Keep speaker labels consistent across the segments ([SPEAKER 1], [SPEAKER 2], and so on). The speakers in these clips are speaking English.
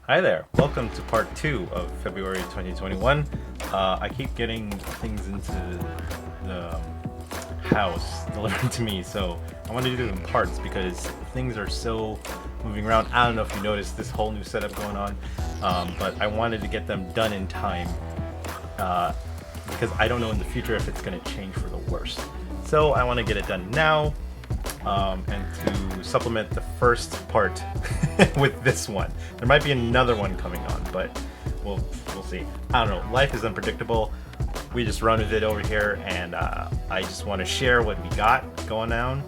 [SPEAKER 1] Hi there, welcome to part 2 of February 2021. I keep getting things into the house delivered to me, so I wanted to do them in parts because things are so moving around. I don't know if you noticed this whole new setup going on, but I wanted to get them done in time because I don't know in the future if it's going to change for the worse. So I want to get it done now. And to supplement the first part with this one. There might be another one coming on, but we'll see. I don't know. Life is unpredictable. We just run with it over here, and I just want to share what we got going on.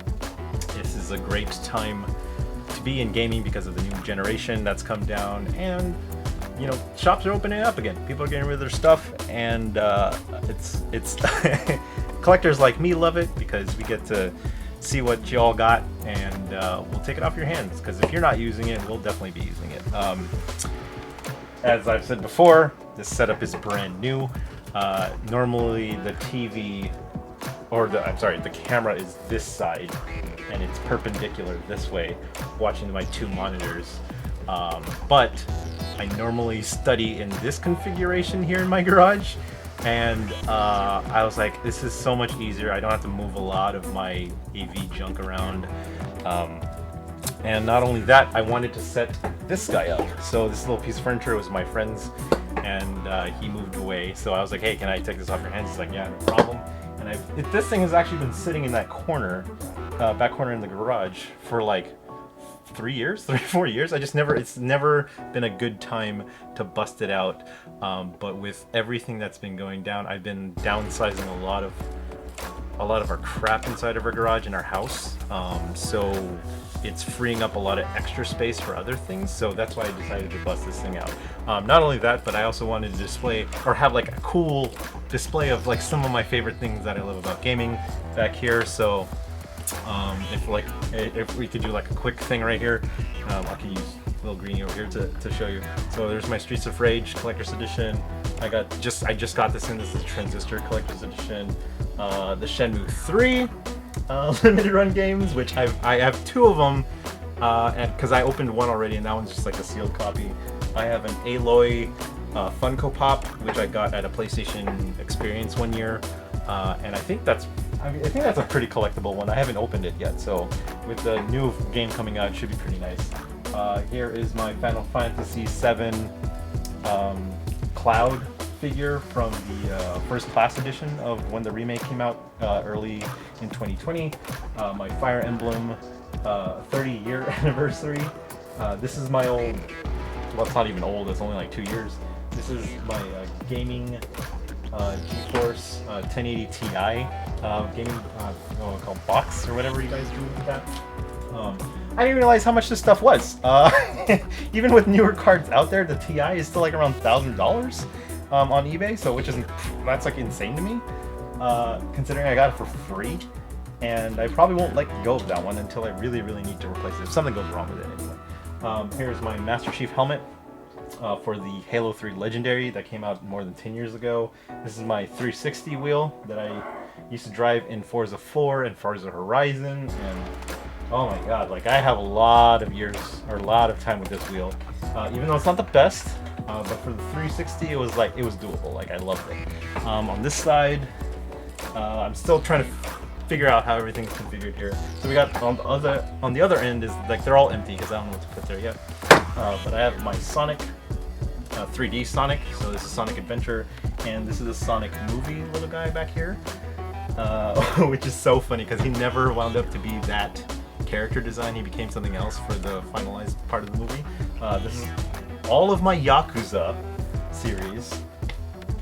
[SPEAKER 1] This is a great time to be in gaming because of the new generation that's come down, and you know, shops are opening up again. People are getting rid of their stuff, and it's collectors like me love it because we get to see what y'all got, and we'll take it off your hands, because if you're not using it, we'll definitely be using it. As I've said before, this setup is brand new. Normally the TV, or the camera is this side, and it's perpendicular this way, watching my two monitors. But I normally study in this configuration here in my garage, and I was like, this is so much easier. I don't have to move a lot of my AV junk around. And not only that, I wanted to set this guy up. So this little piece of furniture was my friend's, and he moved away. So I was like, hey, can I take this off your hands? He's like, yeah, no problem. And this thing has actually been sitting in that corner, back corner in the garage for like 3 or 4 years. It's never been a good time to bust it out. But with everything that's been going down, I've been downsizing a lot of our crap inside of our garage in our house. So it's freeing up a lot of extra space for other things. So that's why I decided to bust this thing out. Not only that, but I also wanted to display, or have like a cool display of like some of my favorite things that I love about gaming back here. So if we could do like a quick thing right here, I could use little greenie over here to show you. So there's my Streets of Rage Collector's Edition. I just got this in. This is Transistor Collector's Edition. The Shenmue 3 limited run games, which I have two of them, and because I opened one already, and that one's just like a sealed copy. I have an Aloy Funko Pop, which I got at a PlayStation Experience one year, and I think that's a pretty collectible one. I haven't opened it yet, so with the new game coming out, it should be pretty nice. Here is my Final Fantasy VII Cloud figure from the First Class edition of when the remake came out early in 2020. My Fire Emblem 30-year anniversary. This is my old, well, it's not even old, it's only like 2 years. This is my gaming GeForce 1080 Ti gaming called box or whatever you guys do with that. I didn't realize how much this stuff was. Even with newer cards out there, the Ti is still like around $1,000 on eBay. So that's like insane to me, considering I got it for free. And I probably won't let go of that one until I really, really need to replace it if something goes wrong with it anyway. Here's my Master Chief helmet. For the Halo 3 Legendary that came out more than 10 years ago. This is my 360 wheel that I used to drive in Forza 4 and Forza Horizon, and oh my god, like I have a lot of years, or a lot of time with this wheel. Even though it's not the best, but for the 360 it was doable, like I loved it. On this side, I'm still trying to figure out how everything's configured here. So we got on the other end is like they're all empty because I don't know what to put there yet. But I have my Sonic 3D Sonic, so this is Sonic Adventure, and this is a Sonic movie little guy back here, which is so funny because he never wound up to be that character design. He became something else for the finalized part of the movie. This is all of my Yakuza series.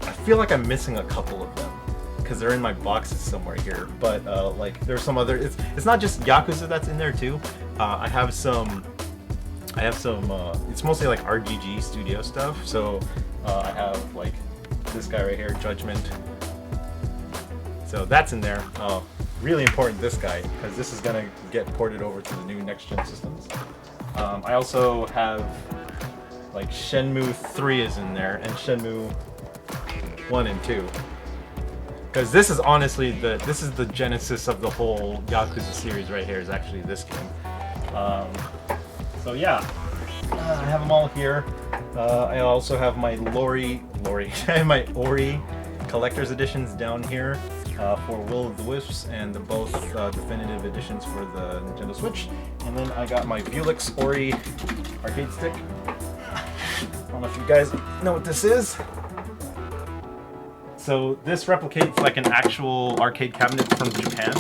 [SPEAKER 1] I feel like I'm missing a couple of them because they're in my boxes somewhere here, but like there's some other, it's not just Yakuza that's in there too. I have some, it's mostly like RGG studio stuff. So I have like this guy right here, Judgment. So that's in there. Really important, this guy, because this is gonna get ported over to the new next-gen systems. I also have like Shenmue 3 is in there, and Shenmue 1 and 2. Because this is honestly the genesis of the whole Yakuza series right here, is actually this game. So yeah, I have them all here. I also have my I have my Ori collector's editions down here for Will of the Wisps and the both definitive editions for the Nintendo Switch. And then I got my Bulick's Ori arcade stick. I don't know if you guys know what this is. So this replicates like an actual arcade cabinet from Japan.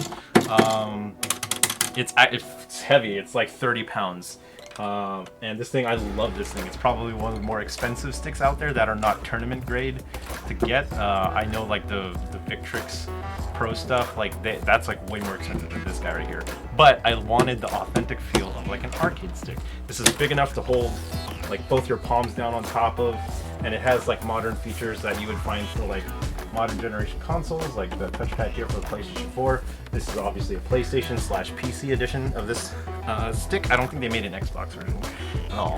[SPEAKER 1] It's heavy. It's like 30 pounds. And this thing, I love this thing. It's probably one of the more expensive sticks out there that are not tournament grade to get. I know like the Victrix Pro stuff, like that's like way more expensive than this guy right here. But I wanted the authentic feel of like an arcade stick. This is big enough to hold like both your palms down on top of, and it has like modern features that you would find for like modern generation consoles, like the touchpad here for the PlayStation 4. This is obviously a PlayStation / PC edition of this stick. I don't think they made an Xbox version at all.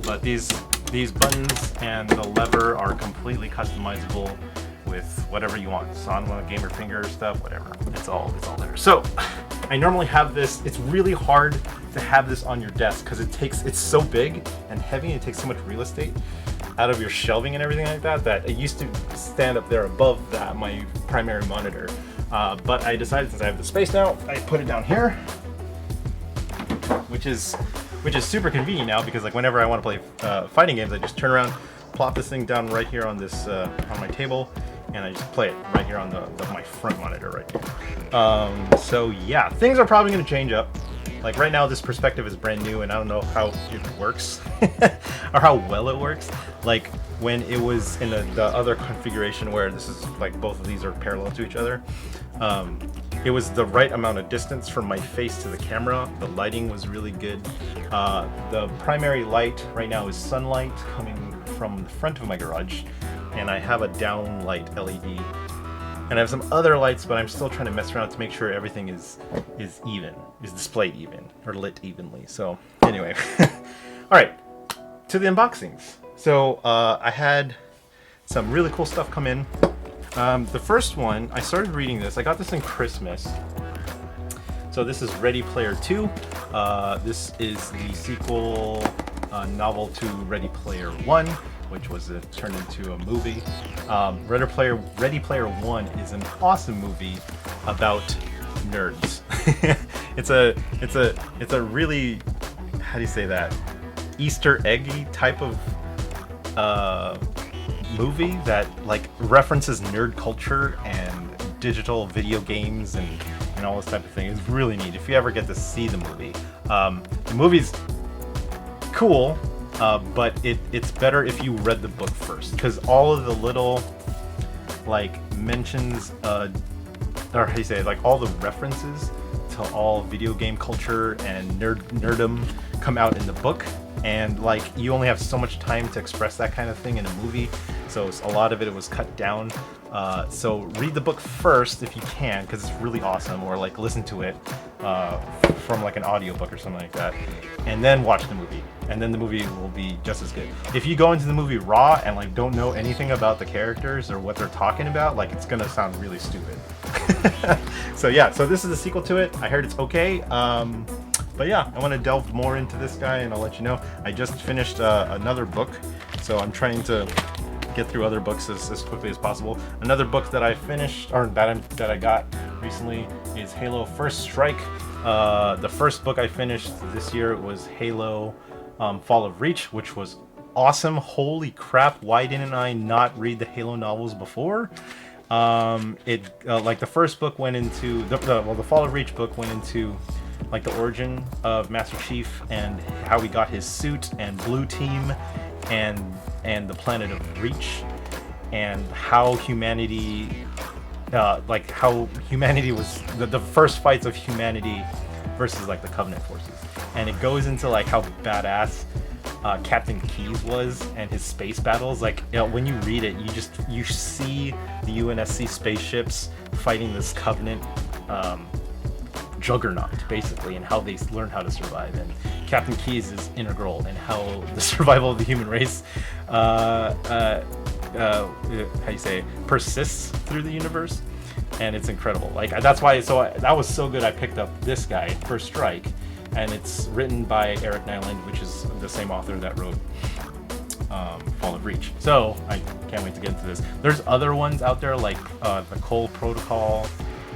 [SPEAKER 1] But these buttons and the lever are completely customizable with whatever you want. Sanwa, gamer finger stuff, whatever. It's all there. So I normally have this. It's really hard to have this on your desk because it's so big and heavy and it takes so much real estate out of your shelving and everything like that, that it used to stand up there above that, my primary monitor. But I decided, since I have the space now, I put it down here, which is super convenient now, because like whenever I want to play fighting games, I just turn around, plop this thing down right here on this on my table, and I just play it right here on my front monitor right here. So yeah, things are probably going to change up. Like right now, this perspective is brand new, and I don't know how it works or how well it works. Like when it was in the other configuration where this is like both of these are parallel to each other, it was the right amount of distance from my face to the camera. The lighting was really good. The primary light right now is sunlight coming from the front of my garage, and I have a downlight LED. And I have some other lights, but I'm still trying to mess around to make sure everything is displayed even, or lit evenly. So anyway, all right, to the unboxings. So I had some really cool stuff come in. The first one, I started reading this. I got this in Christmas. So this is Ready Player 2. This is the sequel novel to Ready Player 1, which was turned into a movie. Ready Player 1 is an awesome movie about nerds. it's a really, how do you say that, Easter eggy type of movie that like references nerd culture and digital video games and all this type of thing. It's really neat if you ever get to see the movie. The movie's cool. But it's better if you read the book first, because all of the little like mentions, or how do you say it, like all the references to all video game culture and nerdom come out in the book, and like you only have so much time to express that kind of thing in a movie, so a lot of it was cut down. So read the book first if you can, because it's really awesome, or like listen to it from like an audiobook or something like that, and then watch the movie, and then the movie will be just as good. If you go into the movie raw and like don't know anything about the characters or what they're talking about, like it's gonna sound really stupid. So yeah, so this is the sequel to it. I heard it's okay. But yeah, I want to delve more into this guy, and I'll let you know. I just finished another book, so I'm trying to get through other books as quickly as possible. Another book that I finished, or that I got recently, is Halo First Strike. The first book I finished this year was Halo Fall of Reach, which was awesome. Holy crap, why didn't I not read the Halo novels before? Like the first book went into the Fall of Reach book went into like the origin of Master Chief and how he got his suit and Blue Team and the planet of Reach, and how humanity was the first fights of humanity versus like the Covenant forces. And it goes into like how badass Captain Keyes was and his space battles. Like, you know, when you read it, you see the UNSC spaceships fighting this Covenant juggernaut basically, and how they learn how to survive. And Captain Keyes is integral in how the survival of the human race persists through the universe, and it's incredible. Like, that's why that was so good. I picked up this guy, First Strike, and it's written by Eric Nyland, which is the same author that wrote Fall of Reach. So I can't wait to get into this. There's other ones out there like the Cole Protocol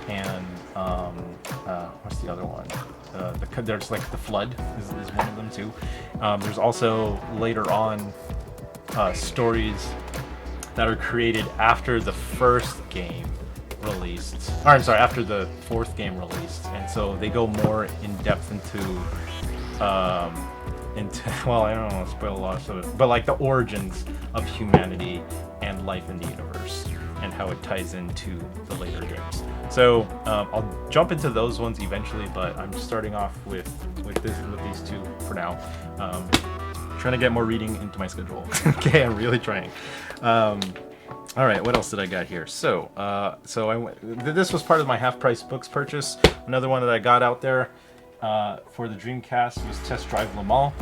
[SPEAKER 1] and what's the other one? There's like the Flood is one of them too. There's also later on stories that are created after the first game released, or I'm sorry, after the fourth game released, and so they go more in depth into well, I don't want to spoil a lot of it, but like the origins of humanity and life in the universe and how it ties into the later games. So I'll jump into those ones eventually, but I'm starting off with these two for now. Trying to get more reading into my schedule. Okay, I'm really trying. All right, what else did I got here? So this was part of my half-price books purchase. Another one that I got out there for the Dreamcast was Test Drive LeMans.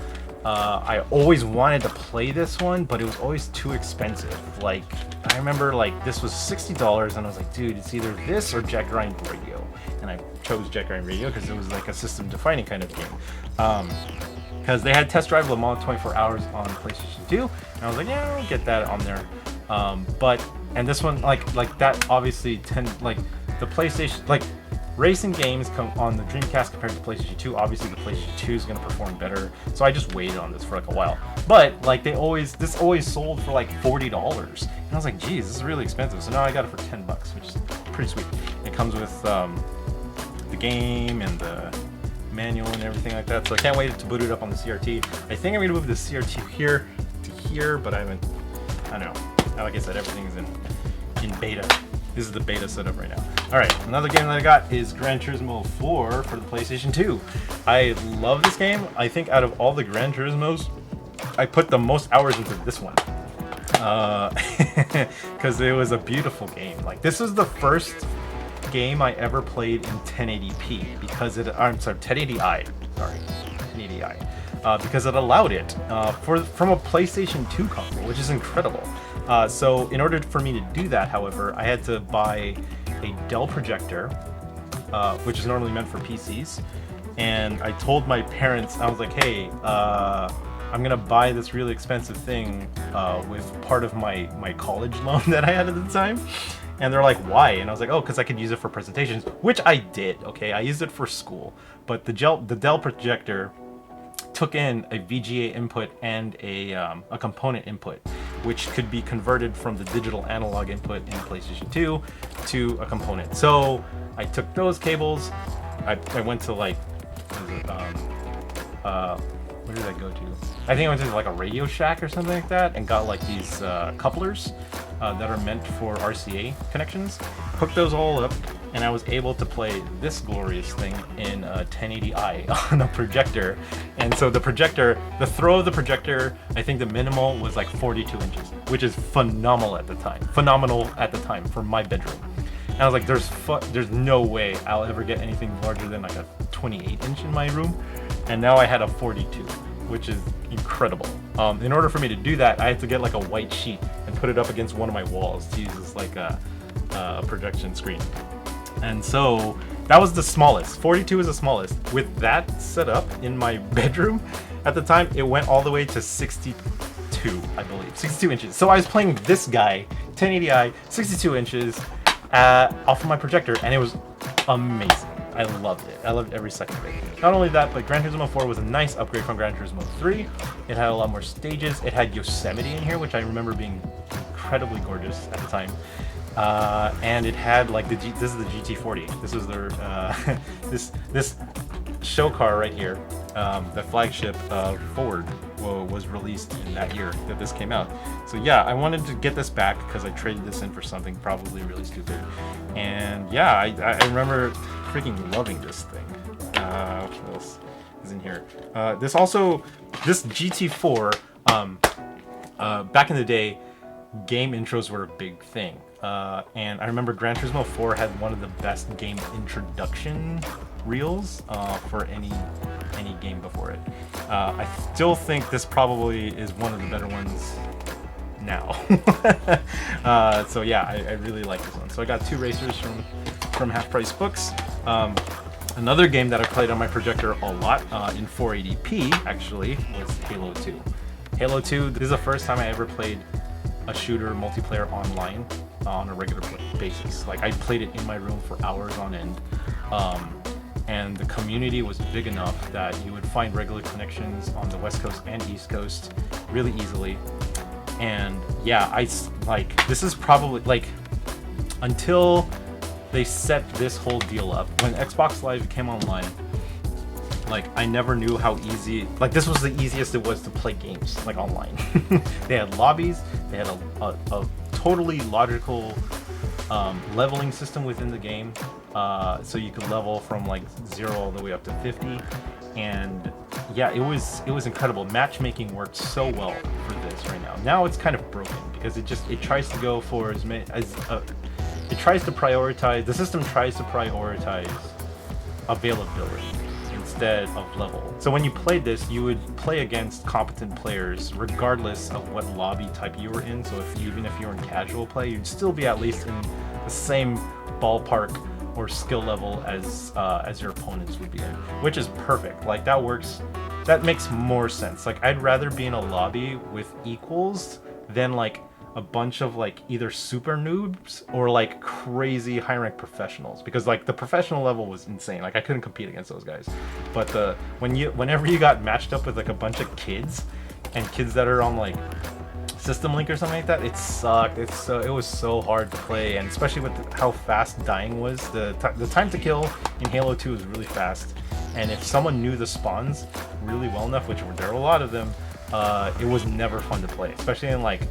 [SPEAKER 1] I always wanted to play this one, but it was always too expensive. Like, I remember like this was $60, and I was like, dude, it's either this or Jet Grind Radio, and I chose Jet Grind Radio because it was like a system-defining kind of game. Because they had Test Drive LeMans 24 hours on PlayStation 2, and I was like, yeah, I'll get that on there. And this one, like that obviously the PlayStation, like racing games come on the Dreamcast compared to PlayStation 2. Obviously the PlayStation 2 is gonna perform better, so I just waited on this for like a while. But like this always sold for like $40, and I was like, geez, this is really expensive. So now I got it for $10, which is pretty sweet. It comes with the game and the manual and everything like that, so I can't wait to boot it up on the CRT. I think I'm gonna move the CRT here to here, but I don't know. Like I said, everything's in beta. This is the beta setup right now. Alright, another game that I got is Gran Turismo 4 for the PlayStation 2. I love this game. I think out of all the Gran Turismos, I put the most hours into this one. Because it was a beautiful game. Like, this was the first game I ever played in 1080p because I'm sorry, 1080i. Sorry, 1080i. Because it allowed it from a PlayStation 2 console, which is incredible. So in order for me to do that, however, I had to buy a Dell projector, which is normally meant for PCs. And I told my parents, I was like, hey, I'm gonna buy this really expensive thing with part of my college loan that I had at the time. And they're like, why? And I was like, oh, because I could use it for presentations, which I did, okay? I used it for school. But the Dell projector took in a VGA input and a component input, which could be converted from the digital analog input in PlayStation 2 to a component. So I took those cables, I went to like, where did I go to? I think I went to like a Radio Shack or something like that and got like these couplers that are meant for RCA connections. Hooked those all up, and I was able to play this glorious thing in 1080i on a projector. And so the throw of the projector, I think the minimal was like 42 inches, which is phenomenal at the time for my bedroom. And I was like, there's no way I'll ever get anything larger than like a 28 inch in my room. And now I had a 42, which is incredible. In order for me to do that, I had to get like a white sheet and put it up against one of my walls to use as like a projection screen. And so that was the smallest. 42 is the smallest. With that set up in my bedroom at the time, it went all the way to 62, I believe. 62 inches. So I was playing this guy, 1080i, 62 inches, off of my projector, and it was amazing. I loved it. I loved every second of it. Not only that, but Gran Turismo 4 was a nice upgrade from Gran Turismo 3. It had a lot more stages. It had Yosemite in here, which I remember being incredibly gorgeous at the time. And it had like this is the GT40. This is their this show car right here. The flagship Ford was released in that year that this came out. So yeah, I wanted to get this back because I traded this in for something probably really stupid. And yeah, I remember freaking loving this thing. What else is in here? This GT4, back in the day, game intros were a big thing. And I remember Gran Turismo 4 had one of the best game introduction reels for any game before it. I still think this probably is one of the better ones now. So yeah, I really like this one. So I got two racers from Half Price Books. Another game that I played on my projector a lot in 480p actually was Halo 2. Halo 2, this is the first time I ever played a shooter multiplayer online on a regular basis. Like, I played it in my room for hours on end. And the community was big enough that you would find regular connections on the West Coast and East Coast really easily. And yeah, this is probably like, until they set this whole deal up, when Xbox Live came online, like, I never knew how easy, like, this was the easiest it was to play games, like, online. They had lobbies, they had a totally logical leveling system within the game, so you could level from like 0 all the way up to 50, and yeah, it was incredible. Matchmaking worked so well for this right now. Now it's kind of broken because it tries to go for as many as it tries to prioritize, the system tries to prioritize availability instead of level. So when you played this, you would play against competent players regardless of what lobby type you were in. So even if you were in casual play, you'd still be at least in the same ballpark or skill level as your opponents would be in, which is perfect. Like, that works, that makes more sense. Like, I'd rather be in a lobby with equals than like a bunch of like either super noobs or like crazy high rank professionals, because like the professional level was insane. Like, I couldn't compete against those guys. But whenever you got matched up with like a bunch of kids and kids that are on like System Link or something like that, it sucked. It was so hard to play, and especially with how fast dying was. The time to kill in Halo 2 was really fast, and if someone knew the spawns really well enough, which there were a lot of them, it was never fun to play, especially in like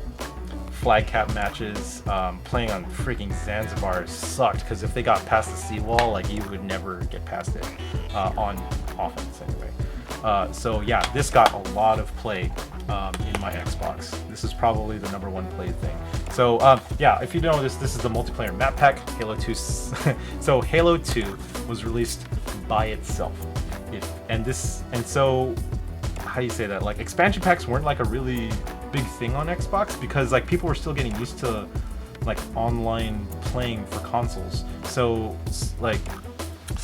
[SPEAKER 1] flag cap matches. Playing on freaking Zanzibar sucked, because if they got past the seawall, like, you would never get past it on offense anyway. So yeah, this got a lot of play in my Xbox. This is probably the #1 played thing. So yeah, if you don't know this is the multiplayer map pack, Halo 2. So Halo 2 was released by itself. So how do you say that? Like, expansion packs weren't like a really big thing on Xbox, because like people were still getting used to like online playing for consoles. So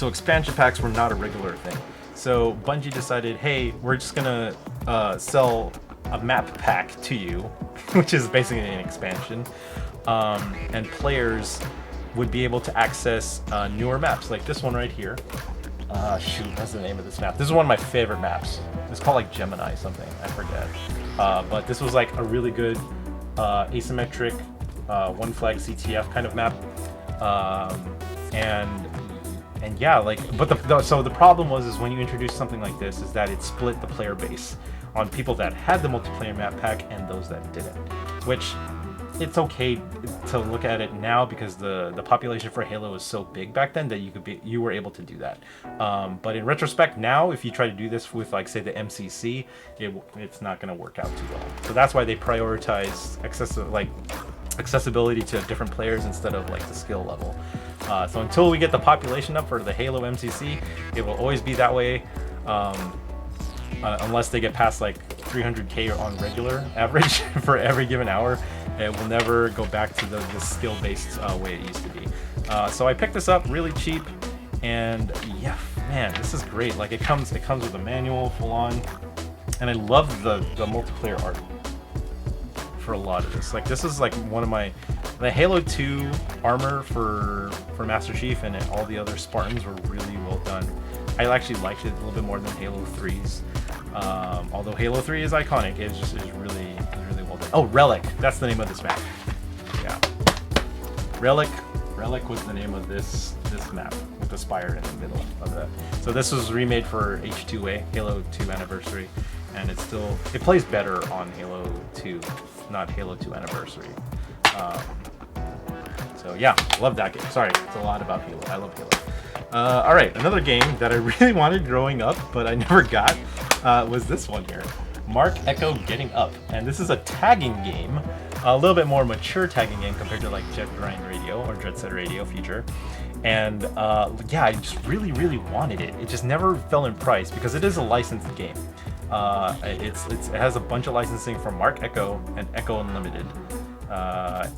[SPEAKER 1] expansion packs were not a regular thing. So Bungie decided, hey, we're just gonna sell a map pack to you, which is basically an expansion, and players would be able to access newer maps, like this one right here. Shoot, what's the name of this map? This is one of my favorite maps. It's called like Gemini something, I forget. But this was like a really good asymmetric one flag CTF kind of map. And yeah, like, but so the problem is when you introduce something like this is that it split the player base on people that had the multiplayer map pack and those that didn't, which it's okay to look at it now because the population for Halo is so big back then that you were able to do that. But in retrospect now, if you try to do this with like say the MCC, it's not going to work out too well. So that's why they prioritize accessibility to different players instead of like the skill level. So until we get the population up for the Halo MCC, it will always be that way. Unless they get past like 300k on regular average for every given hour, it will never go back to the skill-based way it used to be. So I picked this up really cheap, and yeah, man, this is great. Like, it comes with a manual full on, and I love the multiplayer art for a lot of this. Like, this is like one of the Halo 2 armor for Master Chief and all the other Spartans were really well done. I actually liked it a little bit more than Halo 3's. Although Halo 3 is iconic, it is really well done. Oh, Relic, that's the name of this map. Yeah, Relic was the name of this map with the spire in the middle of that. So this was remade for H2A, Halo 2 Anniversary, and it plays better on Halo 2, not Halo 2 Anniversary. So yeah, love that game. Sorry, it's a lot about Halo. I love Halo. Alright, another game that I really wanted growing up, but I never got, was this one here. Marc, Ecko, Getting Up. And this is a tagging game, a little bit more mature tagging game compared to like Jet Grind Radio or Jet Set Radio Future. And yeah, I just really wanted it. It just never fell in price because it is a licensed game. It has a bunch of licensing from Marc, Ecko, and Ecko Unlimited.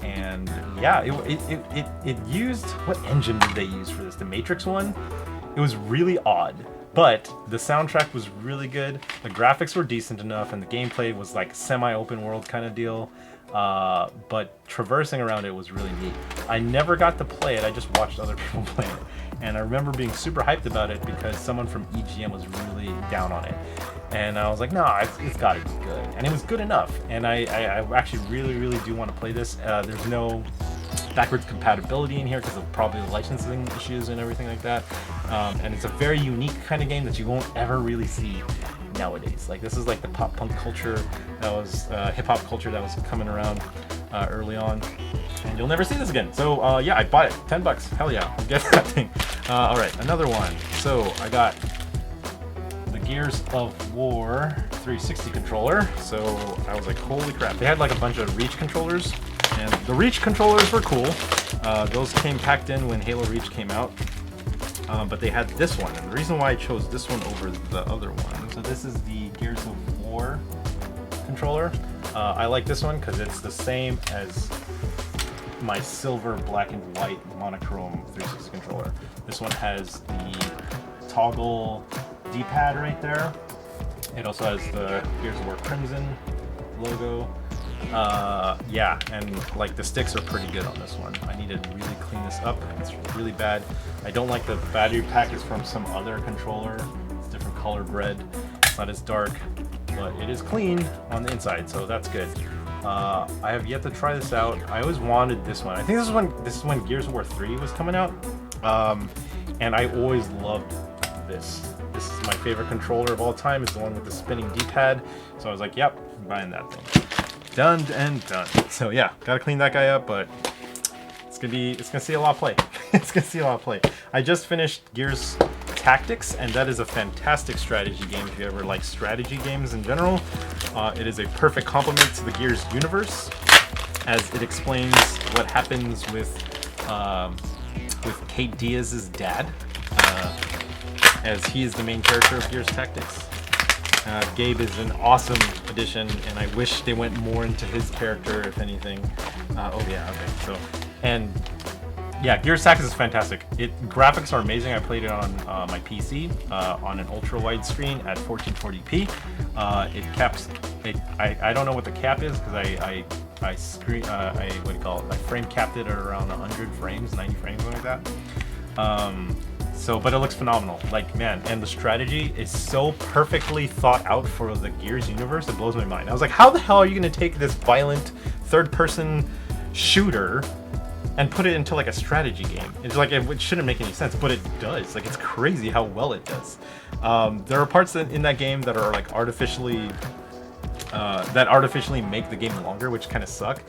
[SPEAKER 1] And yeah, it used, what engine did they use for this? The Matrix one? it was really odd. But the soundtrack was really good, the graphics were decent enough, and the gameplay was like semi-open world kind of deal. But traversing around it was really neat. I never got to play it, I just watched other people play it. And I remember being super hyped about it because someone from EGM was really down on it. And I was like, no, it's gotta be good. And it was good enough. And I actually really do want to play this. There's no backwards compatibility in here because of probably the licensing issues and everything like that. And it's a very unique kind of game that you won't ever really see nowadays. Like, this is like the pop punk culture that was hip hop culture that was coming around early on, and you'll never see this again. So yeah, I bought it, $10. Hell yeah, I'll get that thing. All right, another one. So I got the Gears of War 360 controller. So I was like, holy crap! They had like a bunch of Reach controllers, and the Reach controllers were cool. Those came packed in when Halo Reach came out. But they had this one, and the reason why I chose this one over the other one, so this is the Gears of War controller. I like this one because it's the same as my silver, black and white monochrome 360 controller. This one has the toggle D-pad right there. It also has the Gears of War Crimson logo. Yeah, and like the sticks are pretty good on this one. I need to really clean this up. It's really bad. I don't like the battery pack is from some other controller. It's different colored red. It's not as dark, but it is clean on the inside, so that's good. I have yet to try this out. I always wanted this one. I think this is when Gears of War 3 was coming out, and I always loved this. This is my favorite controller of all time. It's the one with the spinning D-pad. So I was like, yep, I'm buying that thing. Done and done. So yeah, gotta clean that guy up, but it's gonna see a lot of play. It's gonna see a lot of play. I just finished Gears Tactics, and that is a fantastic strategy game if you ever like strategy games in general. It is a perfect complement to the Gears universe, as it explains what happens with Kate Diaz's dad, as he is the main character of Gears Tactics. Gabe is an awesome addition, and I wish they went more into his character, if anything. Oh yeah, okay. So, and yeah, Gears Tactics is fantastic. Graphics are amazing. I played it on my PC on an ultra wide screen at 1440p. It caps. I don't know what the cap is because I what do you call it? I frame capped it at around 100 frames, 90 frames, something like that. So, but it looks phenomenal. Like, man, and the strategy is so perfectly thought out for the Gears universe. It blows my mind. I was like, how the hell are you going to take this violent third-person shooter and put it into like a strategy game? It's like, it shouldn't make any sense, but it does. Like, it's crazy how well it does. There are parts in that game that are like artificially make the game longer, which kind of suck.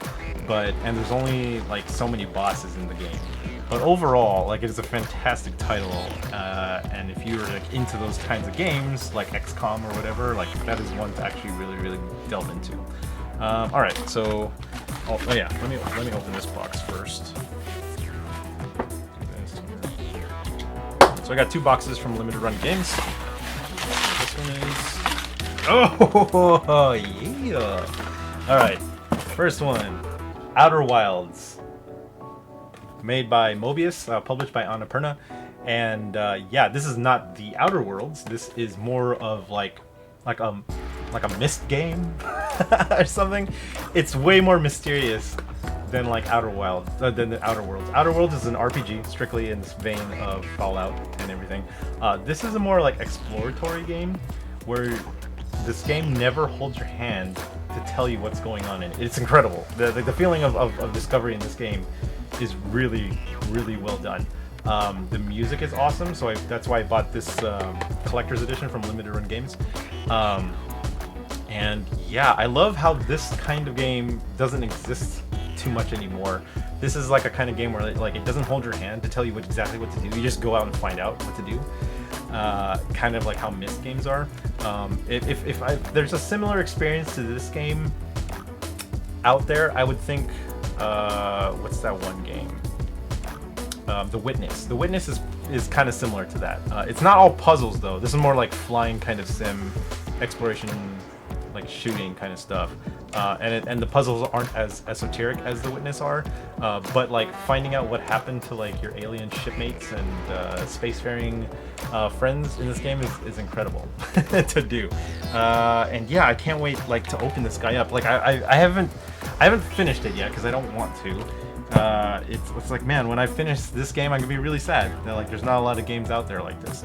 [SPEAKER 1] And there's only like so many bosses in the game. But overall, like, it is a fantastic title, and if you're like into those kinds of games, like XCOM or whatever, like that is one to actually really delve into. All right, so yeah, let me open this box first. So I got 2 boxes from Limited Run Games. This one is oh yeah. All right, first one, Outer Wilds. Made by Mobius, published by Annapurna, and yeah, this is not the Outer Worlds. This is more of like a Myst game or something. It's way more mysterious than like than the Outer Worlds. Outer Worlds is an RPG, strictly in this vein of Fallout and everything. This is a more like exploratory game where this game never holds your hand to tell you what's going on in it. It's incredible. The feeling of discovery in this game is really well done. The music is awesome, so that's why I bought this collector's edition from Limited Run Games. And yeah, I love how this kind of game doesn't exist too much anymore. This is like a kind of game where like it doesn't hold your hand to tell you exactly what to do. You just go out and find out what to do. Kind of like how Myst games are. If there's a similar experience to this game out there, I would think, what's that one game? The Witness. The Witness is kind of similar to that. It's not all puzzles though. This is more like flying kind of sim, exploration, like shooting kind of stuff. and the puzzles aren't as esoteric as The Witness are, but like finding out what happened to like your alien shipmates and spacefaring friends in this game is incredible to do. And yeah, I can't wait like to open this guy up. Like I haven't finished it yet because I don't want to. It's like, man, when I finish this game, I'm gonna be really sad. Like, there's not a lot of games out there like this.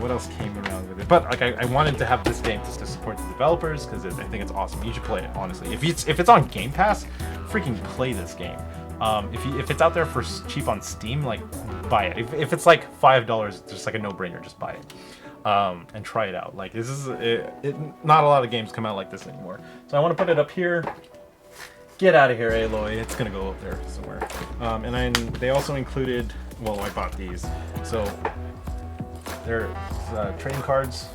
[SPEAKER 1] What else came around with it? But like, I wanted to have this game just to support the developers because I think it's awesome. You should play it, honestly. If it's on Game Pass, freaking play this game. If it's out there for cheap on Steam, like, buy it. If it's like $5, it's just like a no-brainer. Just buy it. And try it out. Like, this is not a lot of games come out like this anymore. So I want to put it up here. Get out of here, Aloy. It's gonna go up there somewhere. And then they also included, well, I bought these. So they're trading cards.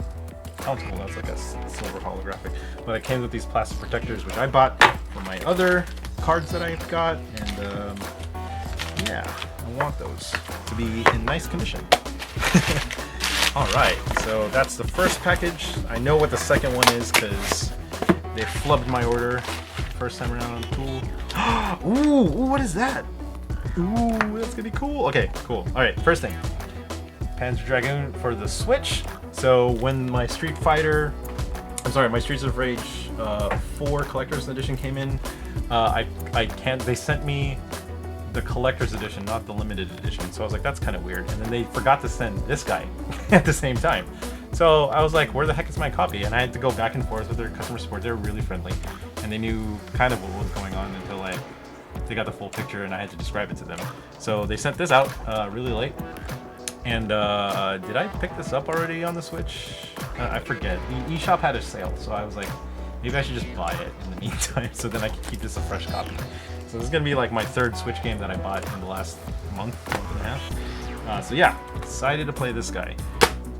[SPEAKER 1] Oh, cool, that's like a silver holographic. But it came with these plastic protectors, which I bought for my other cards that I got. And yeah, I want those to be in nice condition. Alright, so that's the first package. I know what the second one is because they flubbed my order first time around. Cool. Ooh, what is that? Ooh, that's gonna be cool. Okay, cool. All right, first thing, Panzer Dragoon for the Switch. So when my Streets of Rage 4 Collector's Edition came in, they sent me the Collector's Edition, not the Limited Edition. So I was like, that's kind of weird. And then they forgot to send this guy at the same time. So I was like, where the heck is my copy? And I had to go back and forth with their customer support. They were really friendly. And they knew kind of what was going on until they got the full picture and I had to describe it to them. So they sent this out really late. And did I pick this up already on the Switch? I forget. eShop had a sale, so I was like, maybe I should just buy it in the meantime so then I can keep this a fresh copy. So this is going to be like my third Switch game that I bought in the last month and a half. So yeah, excited to play this guy.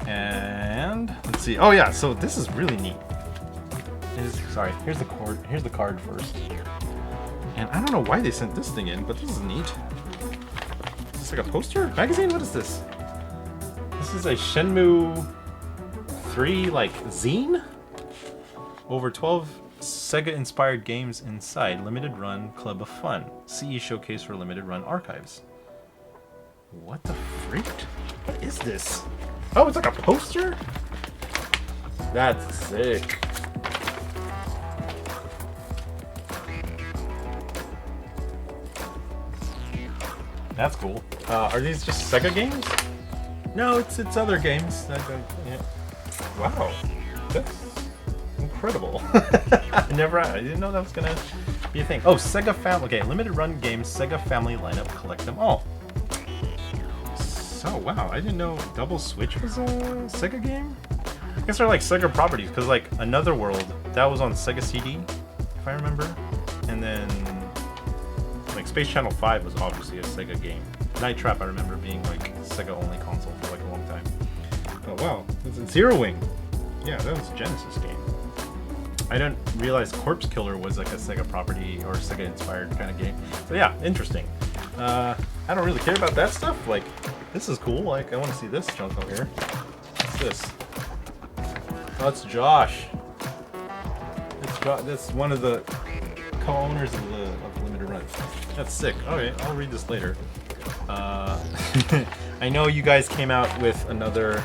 [SPEAKER 1] And let's see. Oh yeah, so this is really neat. Sorry, here's the card first. And I don't know why they sent this thing in, but this is neat. Is this like a poster? Magazine? What is this? This is a Shenmue 3 like zine? Over 12 Sega-inspired games inside. Limited run Club of Fun. CE showcase for limited run archives. What the freak? What is this? Oh, it's like a poster? That's sick. That's cool. Are these just Sega games? No, it's other games. Yeah. Wow, that's incredible. I didn't know that was gonna be a thing. Oh, Sega Family. Okay, limited run games, Sega Family lineup. Collect them all. So wow, I didn't know Double Switch was a Sega game. I guess they're like Sega properties because like Another World that was on Sega CD, if I remember, and then like Space Channel 5 was obviously a Sega game. Night Trap I remember being like Sega only console for like a long time. Oh wow, it's a Zero Wing. Yeah, that was a Genesis game. I didn't realize Corpse Killer was like a Sega property or Sega inspired kind of game. So yeah, interesting. I don't really care about that stuff. Like, this is cool. Like, I want to see this junk over here. What's this? Oh, it's Josh. That's one of the co-owners of Limited Run. That's sick. Okay, I'll read this later. I know you guys came out with another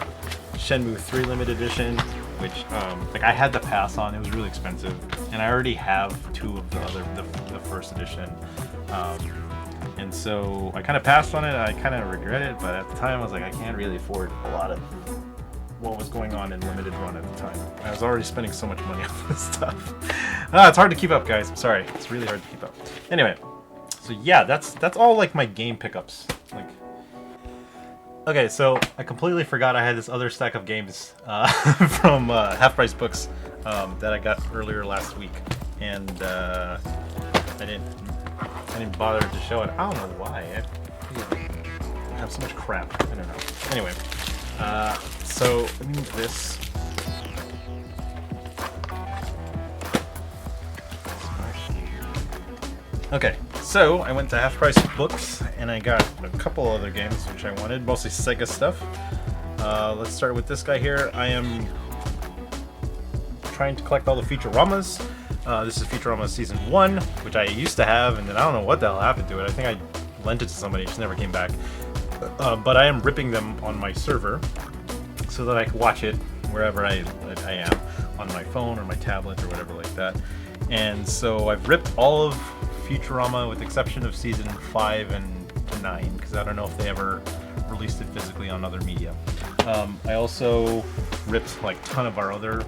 [SPEAKER 1] Shenmue 3 limited edition, which like I had to pass on. It was really expensive, and I already have two of the first edition, and so I kind of passed on it. I kind of regret it, but at the time I was like, I can't really afford a lot of what was going on in limited run at the time. I was already spending so much money on this stuff. It's hard to keep up, guys. I'm sorry. It's really hard to keep up. Anyway, so yeah, that's all like my game pickups. Like, okay, so I completely forgot I had this other stack of games from Half Price Books that I got earlier last week, and I didn't bother to show it. I don't know why. I have so much crap. I don't know. Anyway, so let me move this. Okay, so I went to Half Price Books and I got a couple other games which I wanted, mostly Sega stuff. Let's start with this guy here. I am trying to collect all the Futuramas. This is Futurama Season 1, which I used to have, and then I don't know what the hell happened to it. I think I lent it to somebody, it just never came back. But I am ripping them on my server so that I can watch it wherever I am, on my phone or my tablet or whatever like that. And so I've ripped all of Futurama with the exception of Season 5 and 9, because I don't know if they ever released it physically on other media. I also ripped like a ton of our other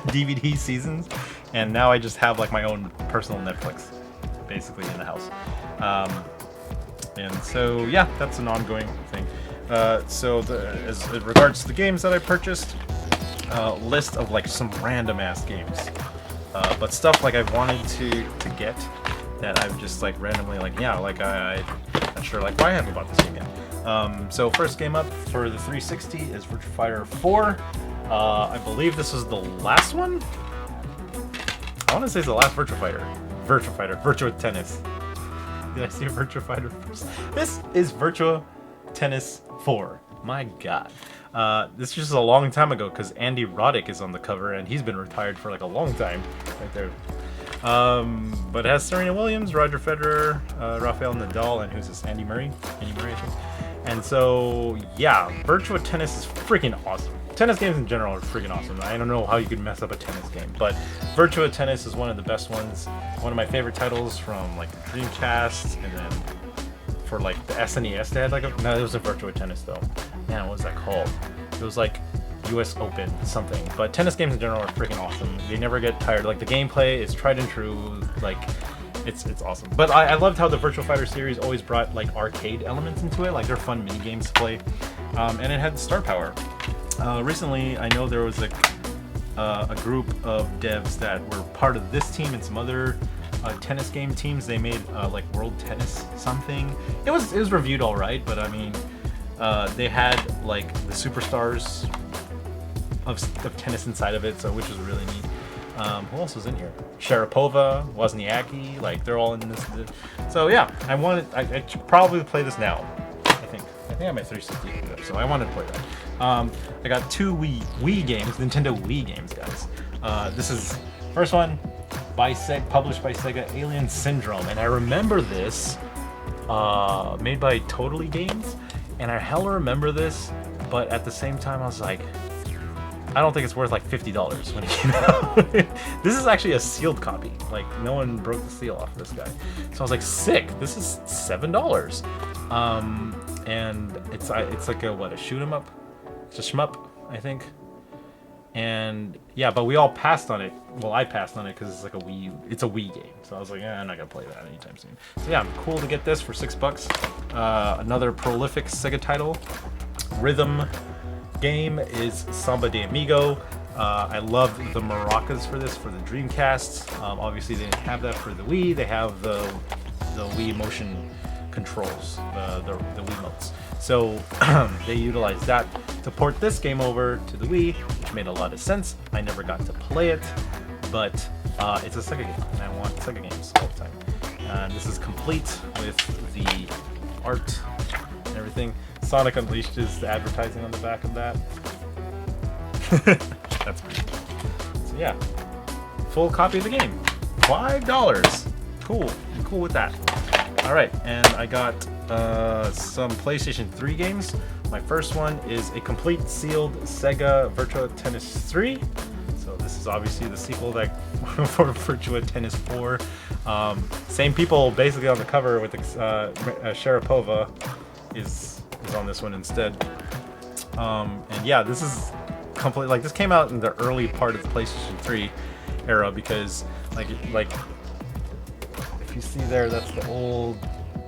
[SPEAKER 1] DVD seasons, and now I just have like my own personal Netflix basically in the house. And so yeah, that's an ongoing thing. So as it regards to the games that I purchased, list of like some random ass games, but stuff like I've wanted to get that I've just like randomly like, yeah, like I'm not sure like why I haven't bought this game yet. So first game up for the 360 is Virtua Fighter 4. I believe this is the last one. I want to say it's the last Virtua Tennis. Did I see Virtua Fighter first? This is Virtua Tennis 4. My god. This is just a long time ago because Andy Roddick is on the cover and he's been retired for like a long time. Right there. But it has Serena Williams, Roger Federer, Rafael Nadal, and who's this? Andy Murray? Andy Murray, I think. And so, yeah, Virtua Tennis is freaking awesome. Tennis games in general are freaking awesome. I don't know how you could mess up a tennis game, but Virtua Tennis is one of the best ones. One of my favorite titles from like Dreamcast, and then for like the SNES they had like no, it was a Virtua Tennis though. Man, what was that called? It was like US Open something. But tennis games in general are freaking awesome. They never get tired. Like the gameplay is tried and true. Like it's awesome. But I loved how the Virtua Fighter series always brought like arcade elements into it. Like they're fun mini games to play, and it had star power. Recently, I know there was a group of devs that were part of this team and some other tennis game teams. They made like World Tennis something. It was reviewed all right, but I mean, they had like the superstars of tennis inside of it, so which was really neat. Who else was in here? Sharapova, Wozniacki, like they're all in this. So yeah, I should probably play this now. I think I have my 360, so I wanted to play that. I got two Wii games, Nintendo Wii games, guys. This is first one by published by Sega, Alien Syndrome, and I remember this made by Totally Games, and I hella remember this, but at the same time I was like, I don't think it's worth like $50 when it came out. This is actually a sealed copy. Like no one broke the seal off of this guy. So I was like, sick. This is $7. And it's like a shoot 'em up. It's a shmup, I think. And yeah, but we all passed on it. Well, I passed on it because it's like it's a Wii game. So I was like, I'm not gonna play that anytime soon. So yeah, cool to get this for $6. Another prolific Sega title. Rhythm game is Samba De Amigo. I love the maracas for this for the Dreamcast. Obviously they didn't have that for the Wii. They have the Wii motion controls, the Wiimotes. So they utilized that to port this game over to the Wii, which made a lot of sense. I never got to play it, but it's a Sega game, and I want Sega games all the time. And this is complete with the art and everything. Sonic Unleashed is the advertising on the back of that. That's pretty cool. So yeah, full copy of the game, $5. Cool, I'm cool with that. All right, and I got some PlayStation 3 games. My first one is a complete sealed Sega Virtua Tennis 3. So this is obviously the sequel that for Virtua Tennis 4. Same people basically on the cover with Sharapova is on this one instead. And yeah, this is complete. Like this came out in the early part of the PlayStation 3 era because like if you see there, that's the old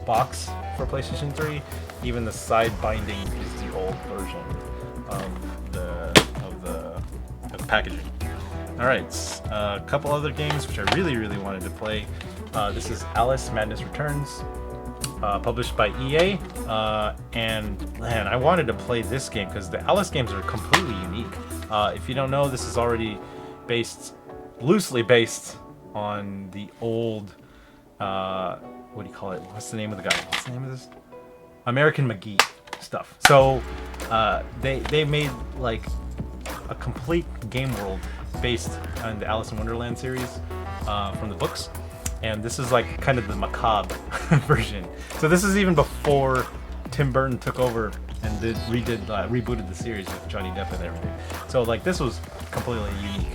[SPEAKER 1] box for PlayStation 3. Even the side binding is the old version of the packaging. All right, a couple other games which I really wanted to play. This is Alice Madness Returns, published by EA, and man, I wanted to play this game because the Alice games are completely unique. If you don't know, this is already loosely based on the old. What do you call it? What's the name of the guy? What's the name of this? American McGee stuff. So they made like a complete game world based on the Alice in Wonderland series from the books, and this is like kind of the macabre version. So this is even before Tim Burton took over and rebooted the series with Johnny Depp and everything. So like this was completely unique.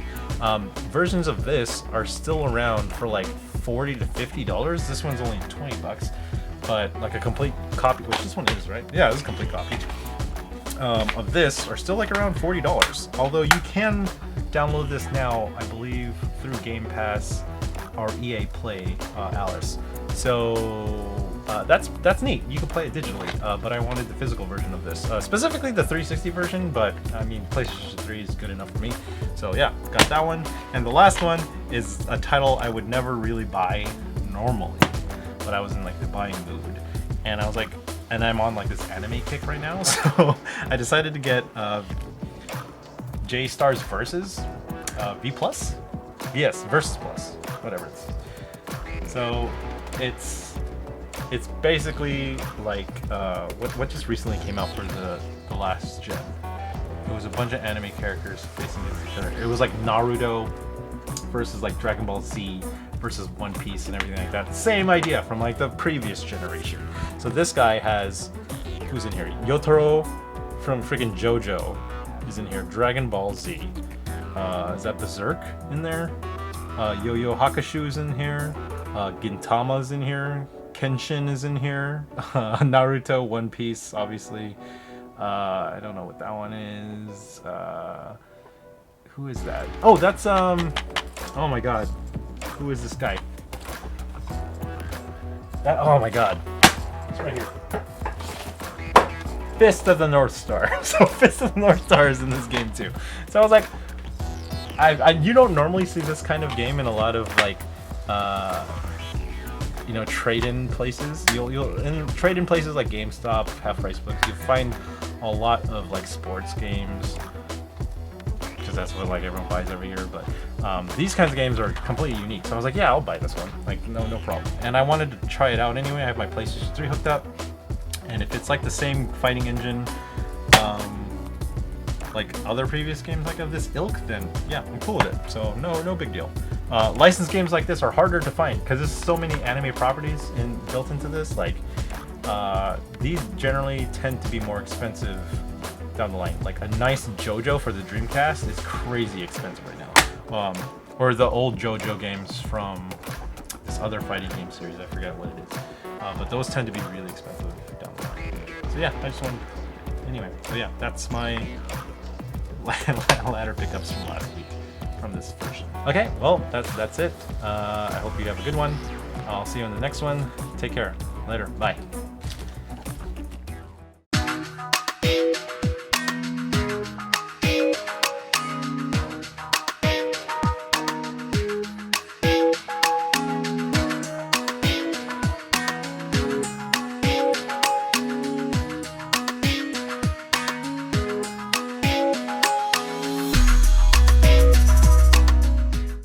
[SPEAKER 1] Versions of this are still around for like $40 to $50. This one's only $20, but like a complete copy, which this one is, right? Yeah, it's a complete copy. Of this are still like around $40. Although you can download this now, I believe, through Game Pass or EA Play, Alice. So that's neat. You can play it digitally, but I wanted the physical version of this, specifically the 360 version. But I mean, PlayStation 3 is good enough for me. So yeah, got that one. And the last one is a title I would never really buy normally, but I was in like the buying mood, and I was like, and I'm on like this anime kick right now, so I decided to get J Stars Versus V Plus, yes, Versus Plus, whatever it's. So it's basically like what just recently came out for the last gen. It was a bunch of anime characters facing each other. It was like Naruto versus like Dragon Ball Z versus One Piece and everything like that. Same idea from like the previous generation. So this guy has, who's in here? Yotaro from freaking JoJo is in here. Dragon Ball Z. Is that Berserk in there? Yo-Yo Hakushu's in here. Gintama's in here. Kenshin is in here. Naruto, One Piece, obviously. I don't know what that one is. Who is that? Oh, that's oh my god. Who is this guy? Oh my god. It's right here. Fist of the North Star. So Fist of the North Star is in this game too. So I was like, you don't normally see this kind of game in a lot of like you know, trade-in places. You'll trade in places like GameStop, Half Price Books. You find a lot of like sports games, because that's what like everyone buys every year. But these kinds of games are completely unique. So I was like, yeah, I'll buy this one. Like no problem. And I wanted to try it out anyway. I have my PlayStation 3 hooked up, and if it's like the same fighting engine, like other previous games like of this ilk, then yeah, I'm cool with it. So no big deal. Licensed games like this are harder to find because there's so many anime properties built into this. Like these generally tend to be more expensive down the line. Like a nice JoJo for the Dreamcast is crazy expensive right now. Or the old JoJo games from this other fighting game series, I forget what it is. But those tend to be really expensive down the line. So yeah, I just wanted, anyway, so yeah, that's my ladder pickups from last week from this version. Okay, well, that's it. I hope you have a good one. I'll see you in the next one. Take care. Later. Bye.